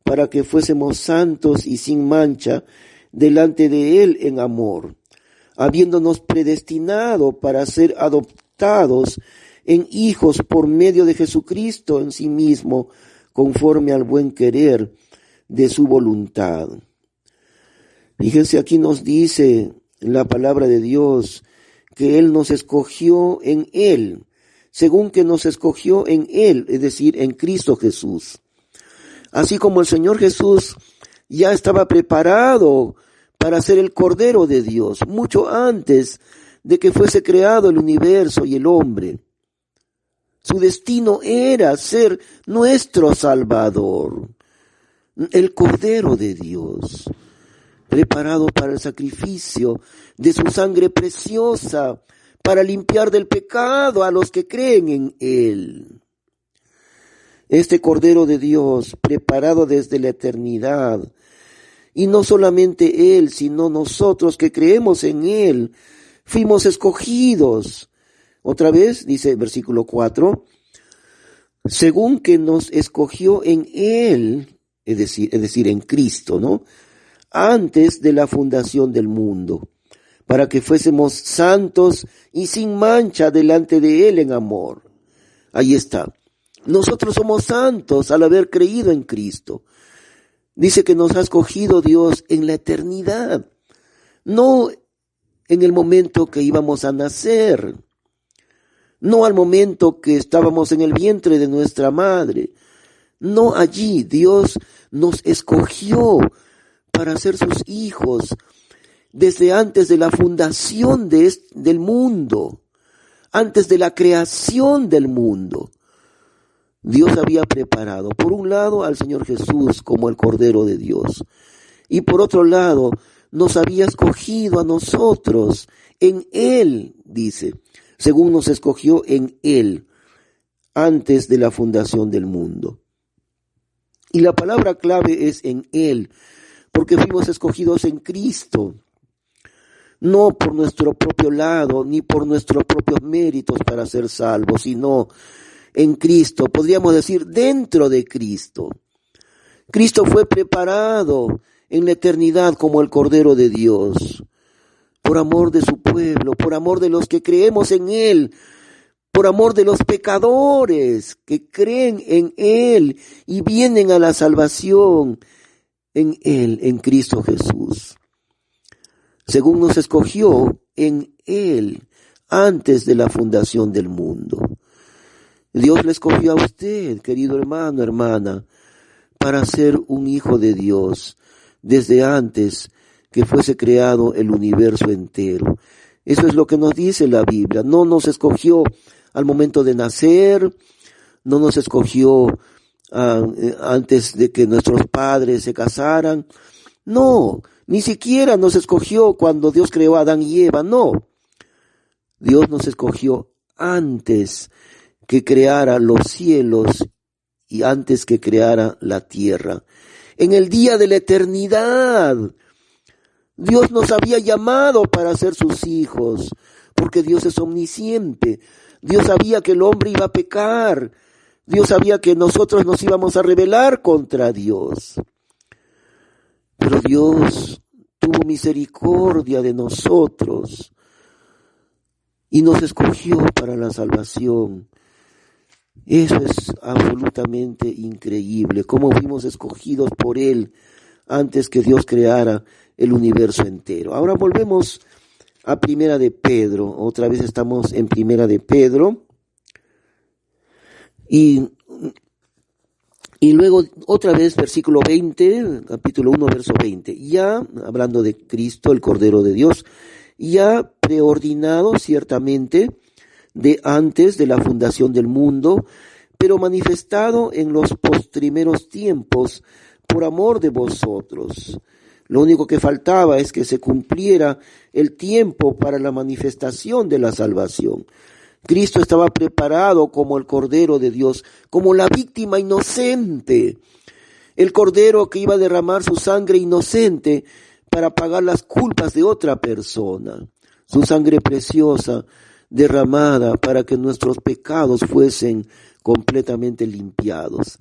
para que fuésemos santos y sin mancha delante de Él en amor, habiéndonos predestinado para ser adoptados en hijos por medio de Jesucristo en sí mismo, conforme al buen querer de su voluntad. Fíjense, aquí nos dice la palabra de Dios que Él nos escogió en Él, según que nos escogió en Él, es decir, en Cristo Jesús. Así como el Señor Jesús ya estaba preparado para ser el Cordero de Dios, mucho antes de que fuese creado el universo y el hombre. Su destino era ser nuestro Salvador, el Cordero de Dios, preparado para el sacrificio de su sangre preciosa, para limpiar del pecado a los que creen en Él. Este Cordero de Dios, preparado desde la eternidad, y no solamente Él, sino nosotros que creemos en Él, fuimos escogidos. Otra vez, dice versículo 4, según que nos escogió en Él, es decir, en Cristo, ¿no? Antes de la fundación del mundo, para que fuésemos santos y sin mancha delante de Él en amor. Ahí está. Nosotros somos santos al haber creído en Cristo. Dice que nos ha escogido Dios en la eternidad, no en el momento que íbamos a nacer, no al momento que estábamos en el vientre de nuestra madre. No allí. Dios nos escogió para ser sus hijos desde antes de la fundación del mundo, antes de la creación del mundo. Dios había preparado, por un lado, al Señor Jesús como el Cordero de Dios, y por otro lado, nos había escogido a nosotros en Él, dice, según nos escogió en Él, antes de la fundación del mundo. Y la palabra clave es en Él, porque fuimos escogidos en Cristo, no por nuestro propio lado, ni por nuestros propios méritos para ser salvos, sino en Cristo, podríamos decir dentro de Cristo. Cristo fue preparado en la eternidad como el Cordero de Dios, por amor de su pueblo, por amor de los que creemos en Él, por amor de los pecadores que creen en Él y vienen a la salvación en Él, en Cristo Jesús. Según nos escogió en Él antes de la fundación del mundo. Dios le escogió a usted, querido hermano, hermana, para ser un hijo de Dios desde antes que fuese creado el universo entero. Eso es lo que nos dice la Biblia. No nos escogió al momento de nacer, no nos escogió antes de que nuestros padres se casaran. No, ni siquiera nos escogió cuando Dios creó a Adán y Eva, no. Dios nos escogió antes que creara los cielos y antes que creara la tierra. En el día de la eternidad, Dios nos había llamado para ser sus hijos, porque Dios es omnisciente. Dios sabía que el hombre iba a pecar. Dios sabía que nosotros nos íbamos a rebelar contra Dios. Pero Dios tuvo misericordia de nosotros y nos escogió para la salvación. Eso es absolutamente increíble, cómo fuimos escogidos por Él antes que Dios creara el universo entero. Ahora volvemos a Primera de Pedro, otra vez estamos en Primera de Pedro, y luego otra vez versículo 20, capítulo 1, verso 20, ya hablando de Cristo, el Cordero de Dios, ya preordinado ciertamente de antes de la fundación del mundo, pero manifestado en los postrimeros tiempos por amor de vosotros. Lo único que faltaba es que se cumpliera el tiempo para la manifestación de la salvación. Cristo estaba preparado como el Cordero de Dios, como la víctima inocente, el Cordero que iba a derramar su sangre inocente para pagar las culpas de otra persona, su sangre preciosa derramada para que nuestros pecados fuesen completamente limpiados.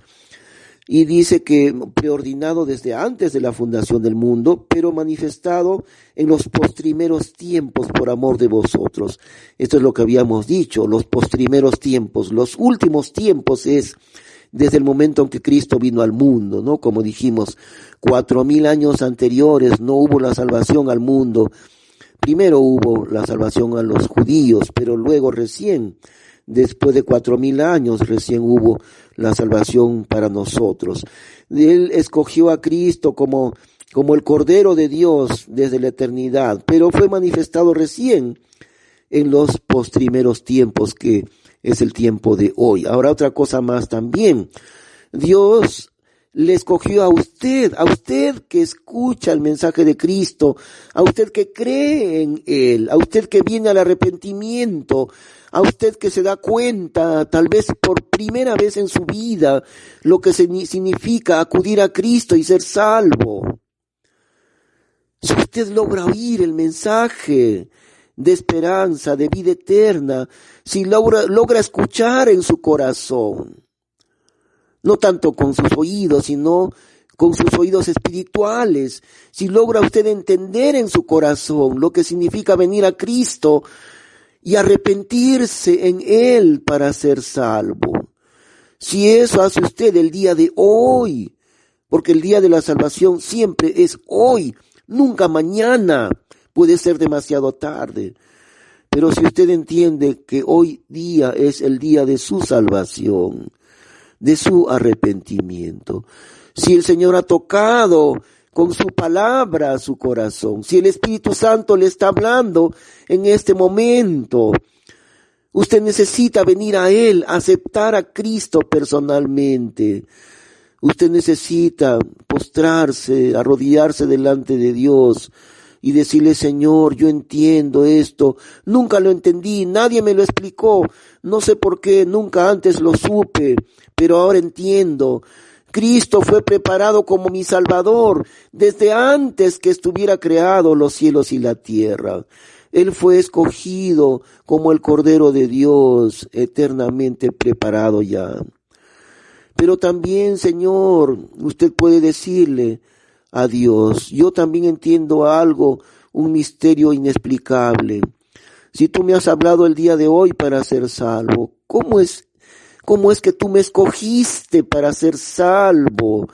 Y dice que preordinado desde antes de la fundación del mundo, pero manifestado en los postrimeros tiempos por amor de vosotros. Esto es lo que habíamos dicho, los postrimeros tiempos. Los últimos tiempos es desde el momento en que Cristo vino al mundo, ¿no? Como dijimos, 4,000 años anteriores no hubo la salvación al mundo. Primero hubo la salvación a los judíos, pero luego recién, después de 4,000 años, recién hubo la salvación para nosotros. Él escogió a Cristo como el Cordero de Dios desde la eternidad, pero fue manifestado recién en los postrimeros tiempos, que es el tiempo de hoy. Ahora otra cosa más también. Dios le escogió a usted que escucha el mensaje de Cristo, a usted que cree en Él, a usted que viene al arrepentimiento, a usted que se da cuenta, tal vez por primera vez en su vida, lo que significa acudir a Cristo y ser salvo. Si usted logra oír el mensaje de esperanza, de vida eterna, si logra escuchar en su corazón, no tanto con sus oídos, sino con sus oídos espirituales. Si logra usted entender en su corazón lo que significa venir a Cristo y arrepentirse en Él para ser salvo. Si eso hace usted el día de hoy, porque el día de la salvación siempre es hoy, nunca mañana, puede ser demasiado tarde. Pero si usted entiende que hoy día es el día de su salvación, de su arrepentimiento, si el Señor ha tocado con su palabra su corazón, si el Espíritu Santo le está hablando en este momento, usted necesita venir a Él, aceptar a Cristo personalmente. Usted necesita postrarse, arrodillarse delante de Dios y decirle: Señor, yo entiendo esto, nunca lo entendí, nadie me lo explicó, no sé por qué, nunca antes lo supe, pero ahora entiendo. Cristo fue preparado como mi Salvador desde antes que estuviera creado los cielos y la tierra. Él fue escogido como el Cordero de Dios, eternamente preparado ya. Pero también, Señor, usted puede decirle a Dios: yo también entiendo algo, un misterio inexplicable. Si tú me has hablado el día de hoy para ser salvo, ¿cómo es que tú me escogiste para ser salvo?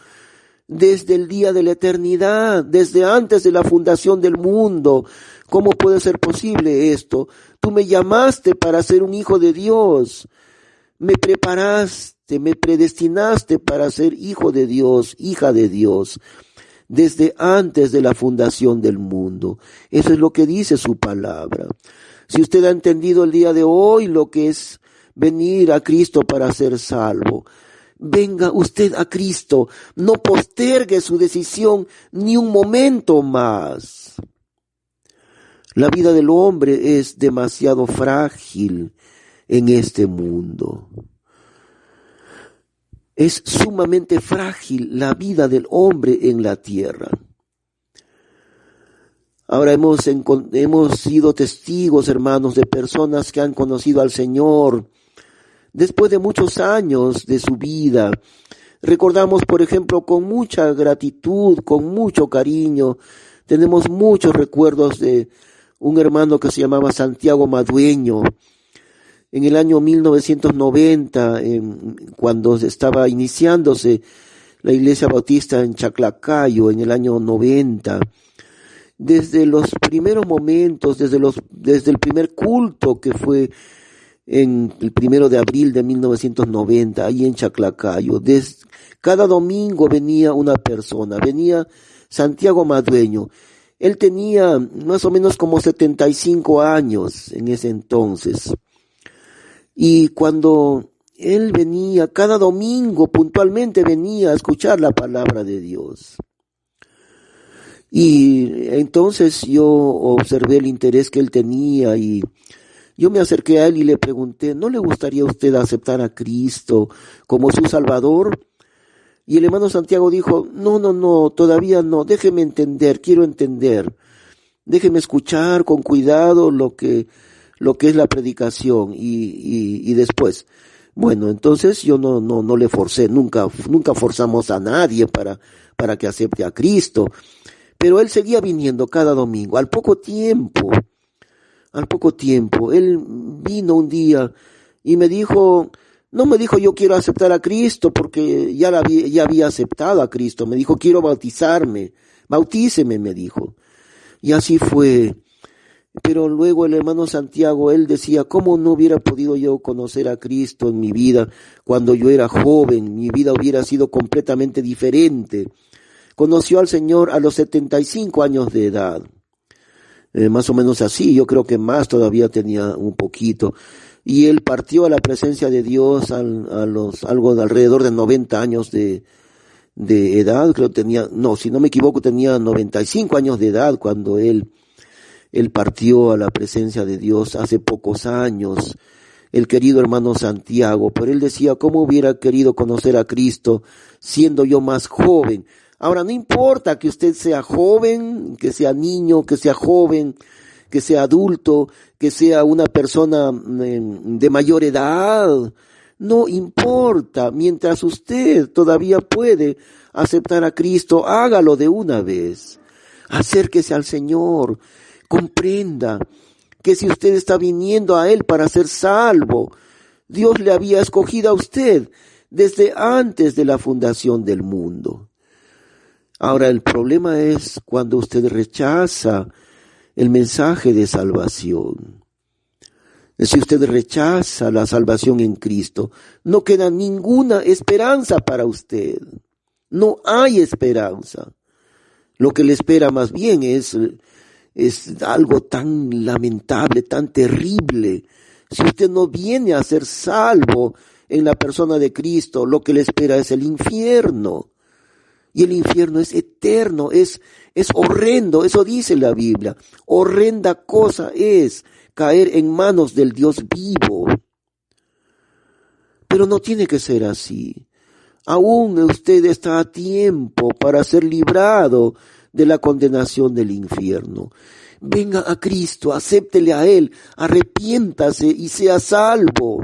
Desde el día de la eternidad, desde antes de la fundación del mundo. ¿Cómo puede ser posible esto? Tú me llamaste para ser un hijo de Dios. Me preparaste, me predestinaste para ser hijo de Dios, hija de Dios, desde antes de la fundación del mundo. Eso es lo que dice su palabra. Si usted ha entendido el día de hoy lo que es venir a Cristo para ser salvo, venga usted a Cristo, no postergue su decisión ni un momento más. La vida del hombre es demasiado frágil en este mundo. Es sumamente frágil la vida del hombre en la tierra. Ahora hemos sido testigos, hermanos, de personas que han conocido al Señor después de muchos años de su vida. Recordamos, por ejemplo, con mucha gratitud, con mucho cariño, tenemos muchos recuerdos de un hermano que se llamaba Santiago Madueño. En el año 1990, cuando estaba iniciándose la Iglesia Bautista en Chaclacayo, en el año 90, desde los primeros momentos, desde el primer culto que fue en el 1 de abril de 1990, ahí en Chaclacayo, cada domingo venía una persona, venía Santiago Madueño. Él tenía más o menos como 75 años en ese entonces. Y cuando él venía, cada domingo puntualmente venía a escuchar la palabra de Dios. Y entonces yo observé el interés que él tenía y yo me acerqué a él y le pregunté: ¿no le gustaría a usted aceptar a Cristo como su Salvador? Y el hermano Santiago dijo: no, todavía no, déjeme entender, quiero entender. Déjeme escuchar con cuidado lo que es la predicación y después. Bueno, entonces yo no le forcé, nunca forzamos a nadie para que acepte a Cristo. Pero él seguía viniendo cada domingo. Al poco tiempo, él vino un día y me dijo, no me dijo yo quiero aceptar a Cristo porque ya había aceptado a Cristo. Me dijo quiero bautizarme, bautíceme, me dijo. Y así fue. Pero luego el hermano Santiago, él decía, ¿cómo no hubiera podido yo conocer a Cristo en mi vida cuando yo era joven? Mi vida hubiera sido completamente diferente. Conoció al Señor a los 75 años de edad. Más o menos así, yo creo que más todavía tenía un poquito. Y él partió a la presencia de Dios algo de alrededor de 90 años de edad, creo que tenía, no, si no me equivoco, tenía 95 años de edad cuando él partió a la presencia de Dios hace pocos años, el querido hermano Santiago. Pero él decía, ¿cómo hubiera querido conocer a Cristo siendo yo más joven? Ahora, no importa que usted sea joven, que sea niño, que sea joven, que sea adulto, que sea una persona de mayor edad, no importa, mientras usted todavía puede aceptar a Cristo, hágalo de una vez. Acérquese al Señor, comprenda que si usted está viniendo a Él para ser salvo, Dios le había escogido a usted desde antes de la fundación del mundo. Ahora el problema es cuando usted rechaza el mensaje de salvación. Si usted rechaza la salvación en Cristo, no queda ninguna esperanza para usted. No hay esperanza. Lo que le espera más bien es algo tan lamentable, tan terrible. Si usted no viene a ser salvo en la persona de Cristo, lo que le espera es el infierno. Y el infierno es eterno, es horrendo, eso dice la Biblia. Horrenda cosa es caer en manos del Dios vivo. Pero no tiene que ser así. Aún usted está a tiempo para ser librado de la condenación del infierno. Venga a Cristo, acéptele a Él, arrepiéntase y sea salvo.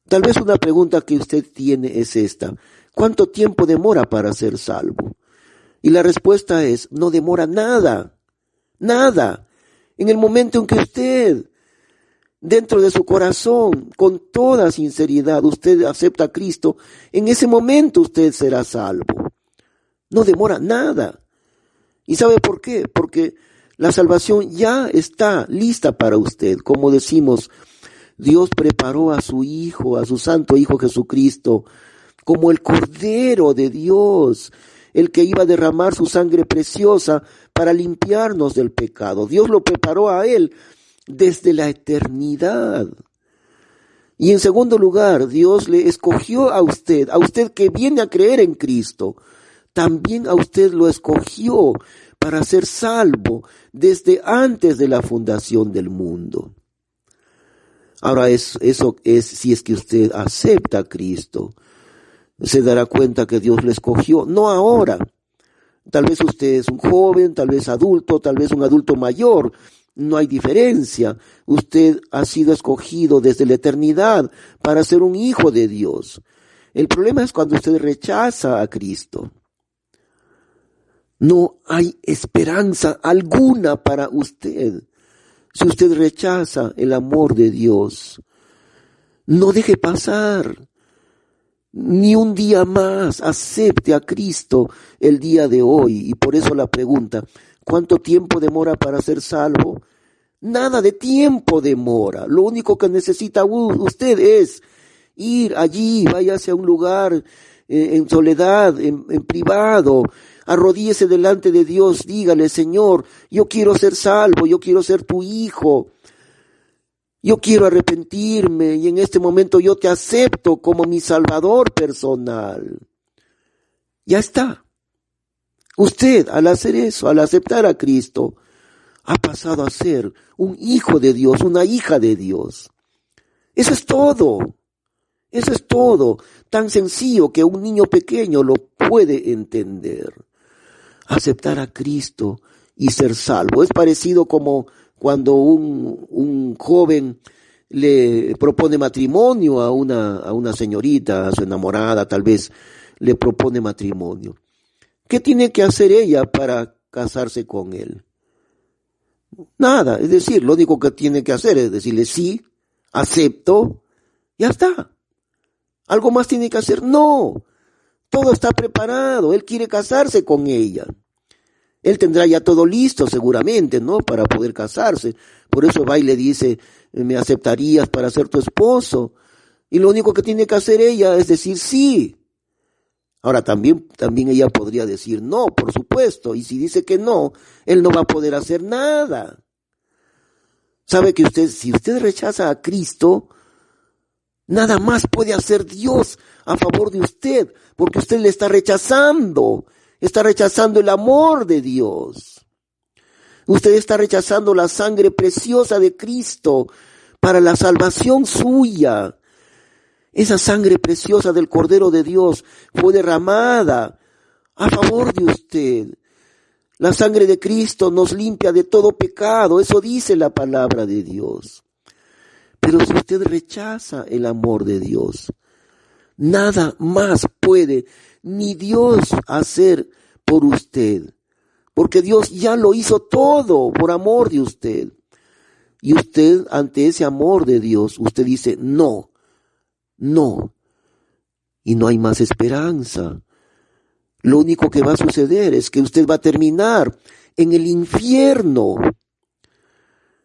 Tal vez una pregunta que usted tiene es esta: ¿cuánto tiempo demora para ser salvo? Y la respuesta es: no demora nada, nada. En el momento en que usted, dentro de su corazón, con toda sinceridad, usted acepta a Cristo, en ese momento usted será salvo. No demora nada. ¿Y sabe por qué? Porque la salvación ya está lista para usted. Como decimos, Dios preparó a su Hijo, a su Santo Hijo Jesucristo, como el Cordero de Dios, el que iba a derramar su sangre preciosa para limpiarnos del pecado. Dios lo preparó a Él desde la eternidad. Y en segundo lugar, Dios le escogió a usted que viene a creer en Cristo. También a usted lo escogió para ser salvo desde antes de la fundación del mundo. Ahora eso es si es que usted acepta a Cristo. Se dará cuenta que Dios le escogió, no ahora. Tal vez usted es un joven, tal vez adulto, tal vez un adulto mayor. No hay diferencia. Usted ha sido escogido desde la eternidad para ser un hijo de Dios. El problema es cuando usted rechaza a Cristo. No hay esperanza alguna para usted. Si usted rechaza el amor de Dios, no deje pasar ni un día más. Acepte a Cristo el día de hoy. Y por eso la pregunta: ¿cuánto tiempo demora para ser salvo? Nada de tiempo demora. Lo único que necesita usted es ir allí, váyase a un lugar en soledad, en privado, arrodíllese delante de Dios, dígale: Señor, yo quiero ser salvo, yo quiero ser tu hijo, yo quiero arrepentirme y en este momento yo te acepto como mi Salvador personal. Ya está. Usted, al hacer eso, al aceptar a Cristo, ha pasado a ser un hijo de Dios, una hija de Dios. Eso es todo. Eso es todo. Tan sencillo que un niño pequeño lo puede entender. Aceptar a Cristo y ser salvo. Es parecido como cuando un joven le propone matrimonio a una señorita, a su enamorada, tal vez le propone matrimonio. ¿Qué tiene que hacer ella para casarse con él? Nada, es decir, lo único que tiene que hacer es decirle: sí, acepto, ya está. ¿Algo más tiene que hacer? No, todo está preparado, él quiere casarse con ella. Él tendrá ya todo listo seguramente, ¿no?, para poder casarse. Por eso va y le dice: ¿me aceptarías para ser tu esposo? Y lo único que tiene que hacer ella es decir sí. Ahora también ella podría decir no, por supuesto. Y si dice que no, él no va a poder hacer nada. Sabe que si usted rechaza a Cristo, nada más puede hacer Dios a favor de usted, porque usted le está rechazando el amor de Dios. Usted está rechazando la sangre preciosa de Cristo para la salvación suya. Esa sangre preciosa del Cordero de Dios fue derramada a favor de usted. La sangre de Cristo nos limpia de todo pecado, eso dice la palabra de Dios. Pero si usted rechaza el amor de Dios, nada más puede ni Dios hacer por usted, porque Dios ya lo hizo todo por amor de usted. Y usted, ante ese amor de Dios, usted dice no, y no hay más esperanza. Lo único que va a suceder es que usted va a terminar en el infierno.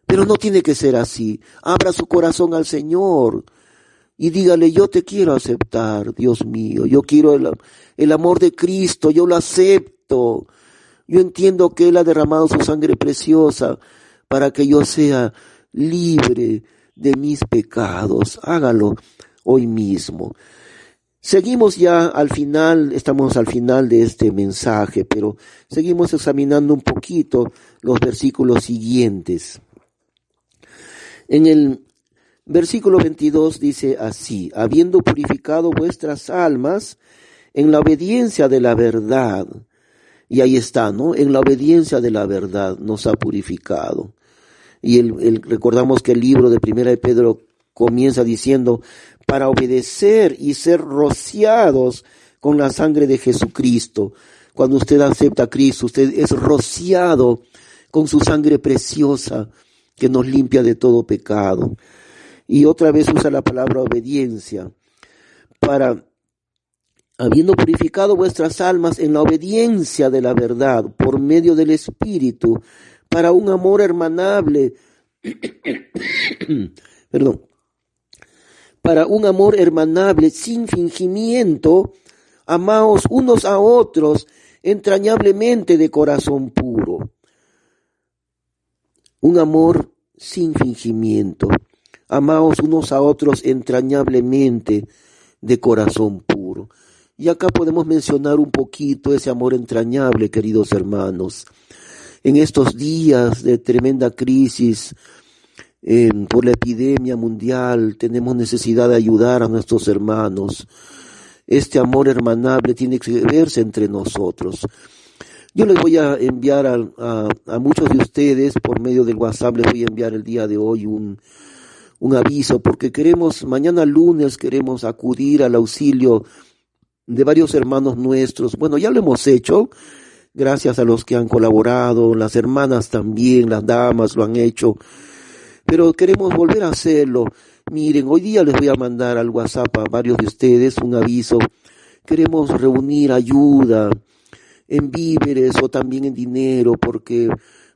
Pero no tiene que ser así. Abra su corazón al Señor y dígale: yo te quiero aceptar, Dios mío. Yo quiero el amor de Cristo, yo lo acepto. Yo entiendo que Él ha derramado su sangre preciosa para que yo sea libre de mis pecados. Hágalo hoy mismo. Seguimos ya al final, estamos al final de este mensaje, pero seguimos examinando un poquito los versículos siguientes. En el versículo 22 dice así: habiendo purificado vuestras almas en la obediencia de la verdad. Y ahí está, ¿no? En la obediencia de la verdad nos ha purificado. Y recordamos que el libro de Primera de Pedro comienza diciendo: para obedecer y ser rociados con la sangre de Jesucristo. Cuando usted acepta a Cristo, usted es rociado con su sangre preciosa que nos limpia de todo pecado. Y otra vez usa la palabra obediencia. Habiendo purificado vuestras almas en la obediencia de la verdad por medio del Espíritu, para un amor hermanable, para un amor hermanable sin fingimiento, amaos unos a otros entrañablemente de corazón puro. Un amor sin fingimiento, amaos unos a otros entrañablemente de corazón puro. Y acá podemos mencionar un poquito ese amor entrañable, queridos hermanos. En estos días de tremenda crisis por la epidemia mundial, tenemos necesidad de ayudar a nuestros hermanos. Este amor hermanable tiene que verse entre nosotros. Yo les voy a enviar a muchos de ustedes, por medio del WhatsApp, les voy a enviar el día de hoy un aviso, porque mañana lunes queremos acudir al auxilio de varios hermanos nuestros. Bueno, ya lo hemos hecho, gracias a los que han colaborado, las hermanas también, las damas lo han hecho, pero queremos volver a hacerlo. Miren, hoy día les voy a mandar al WhatsApp a varios de ustedes un aviso. Queremos reunir ayuda en víveres o también en dinero, porque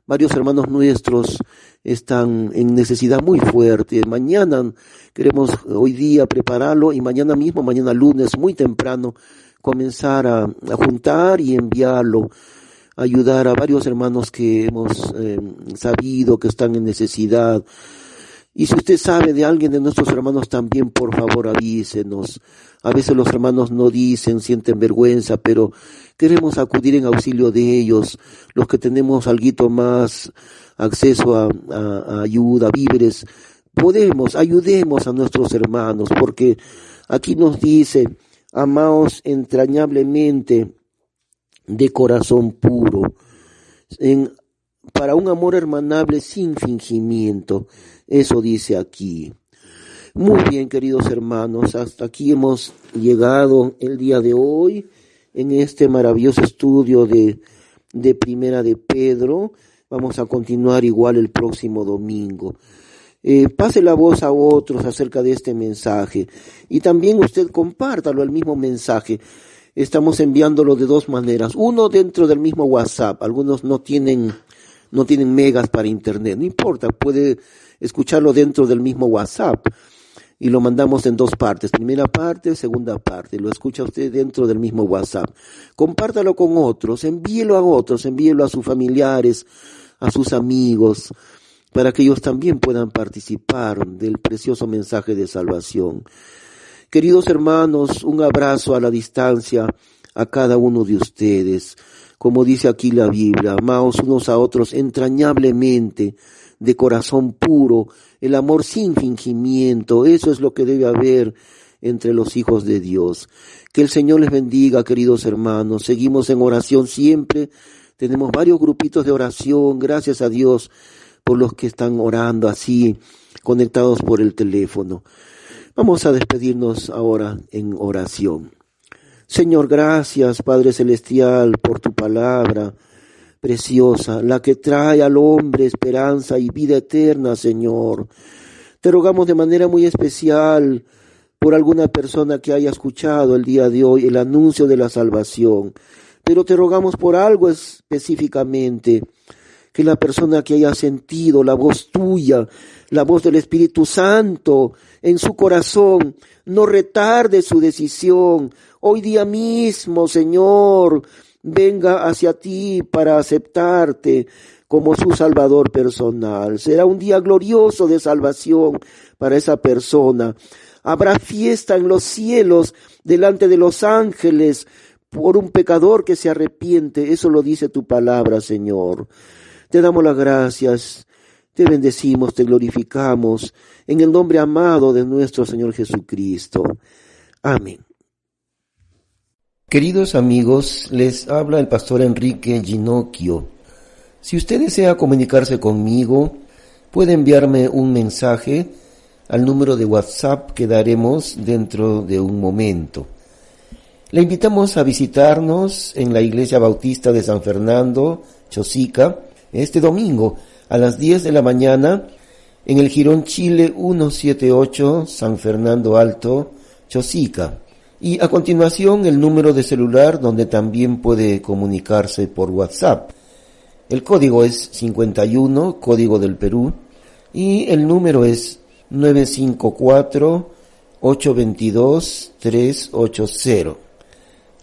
varios hermanos nuestros están en necesidad muy fuerte. Mañana queremos hoy día prepararlo y mañana mismo, mañana lunes, muy temprano, comenzar a juntar y enviarlo, ayudar a varios hermanos que hemos sabido que están en necesidad. Y si usted sabe de alguien de nuestros hermanos también, por favor avísenos. A veces los hermanos no dicen, sienten vergüenza, pero queremos acudir en auxilio de ellos. Los que tenemos alguito más acceso a ayuda, víveres, ayudemos a nuestros hermanos, porque aquí nos dice: amaos entrañablemente de corazón puro, para un amor hermanable sin fingimiento. Eso dice aquí. Muy bien, queridos hermanos, hasta aquí hemos llegado el día de hoy en este maravilloso estudio de Primera de Pedro. Vamos a continuar igual el próximo domingo. Pase la voz a otros acerca de este mensaje y también usted compártalo, el mismo mensaje. Estamos enviándolo de dos maneras. Uno, dentro del mismo WhatsApp. Algunos no tienen megas para internet. No importa, puede escucharlo dentro del mismo WhatsApp. Y lo mandamos en dos partes. Primera parte, segunda parte. Lo escucha usted dentro del mismo WhatsApp. Compártalo con otros. Envíelo a otros. Envíelo a sus familiares, a sus amigos, para que ellos también puedan participar del precioso mensaje de salvación. Queridos hermanos, un abrazo a la distancia a cada uno de ustedes. Como dice aquí la Biblia: amaos unos a otros entrañablemente, de corazón puro, el amor sin fingimiento. Eso es lo que debe haber entre los hijos de Dios. Que el Señor les bendiga, queridos hermanos. Seguimos en oración siempre. Tenemos varios grupitos de oración. Gracias a Dios por los que están orando así, conectados por el teléfono. Vamos a despedirnos ahora en oración. Señor, gracias, Padre Celestial, por tu palabra preciosa, la que trae al hombre esperanza y vida eterna, Señor. Te rogamos de manera muy especial por alguna persona que haya escuchado el día de hoy el anuncio de la salvación. pero te rogamos por algo específicamente, que la persona que haya sentido la voz tuya, la voz del Espíritu Santo en su corazón, no retarde su decisión. Hoy día mismo, Señor, venga hacia ti para aceptarte como su Salvador personal. Será un día glorioso de salvación para esa persona. Habrá fiesta en los cielos delante de los ángeles por un pecador que se arrepiente. Eso lo dice tu palabra, Señor. Te damos las gracias, te bendecimos, te glorificamos, en el nombre amado de nuestro Señor Jesucristo. Amén. Queridos amigos, les habla el pastor Enrique Ginocchio. Si usted desea comunicarse conmigo, puede enviarme un mensaje al número de WhatsApp que daremos dentro de un momento. Le invitamos a visitarnos en la Iglesia Bautista de San Fernando, Chosica, este domingo a las 10 de la mañana en el Jirón Chile 178, San Fernando Alto, Chosica. Y a continuación el número de celular donde también puede comunicarse por WhatsApp. El código es 51, código del Perú, y el número es 954-822-380.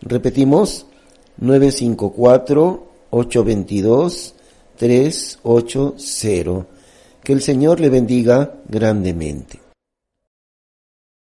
Repetimos, 954-822-380. Que el Señor le bendiga grandemente.